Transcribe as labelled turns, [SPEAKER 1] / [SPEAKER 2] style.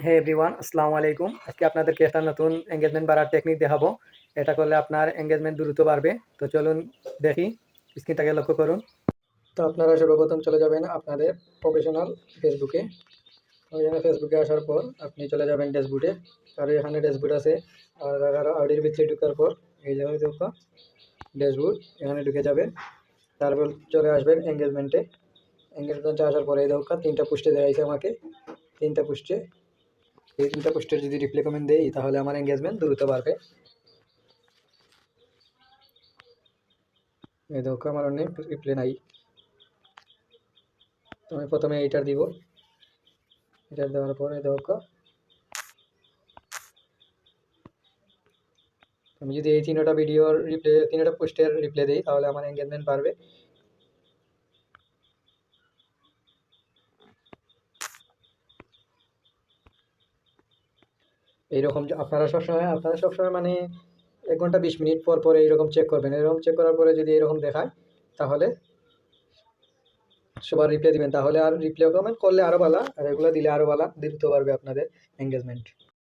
[SPEAKER 1] হে everyone, আসসালামু আলাইকুম। আজকে আপনাদেরকে একটা নতুন এঙ্গেজমেন্ট বাড়ার টেকনিক দেখাবো। এটা করলে আপনার এঙ্গেজমেন্ট দ্রুত বাড়বে। তো চলুন দেখি, স্ক্রিনটাকে লক্ষ্য করুন। তো আপনারা সর্বপ্রথম চলে যাবেন আপনাদের প্রফেশনাল ফেসবুকে। ওইখানে ফেসবুকে আসার পর আপনি চলে যাবেন ড্যাশবোর্ডে। আর এখানে ড্যাশবোর্ড আছে। আর আইডির ভিতরে ঢোকার পর এই জায়গায় ঢোকা ড্যাশবোর্ড, এখানে ঢুকে যাবেন। তারপর চলে আসবেন এঙ্গেজমেন্টে আসার পরে এই দেখা 3টা পোস্টে দেখাইছে আমাকে। 3টা পোস্টে এই 3টা পোস্টের যদি রিপ্লাই কমেন্ট দেই তাহলে আমার এঙ্গেজমেন্ট দ্রুত বাড়বে। এই দেখো আমার অনেক রিপ্লাই নাই। তো আমি প্রথমে এইটার দিব। এটার দেওয়ার পরে দেখো আমি যদি এই 3টা ভিডিওর রিপ্লাই 3টা পোস্টের রিপ্লাই দিই তাহলে আমার এঙ্গেজমেন্ট বাড়বে। এইরকম আপনারা সবসময় মানে 1 ঘন্টা 20 মিনিট পর পর এইরকম চেক করবেন। এরকম চেক করার পরে যদি এরকম দেখায় তাহলে সবার রিপ্লাই দিবেন। তাহলে আর রিপ্লাই কমেন্ট করলে আরও ভালো, আর এগুলো দিলে আরও ভালো, দ্রুত বাড়বে আপনাদের এঙ্গেজমেন্ট।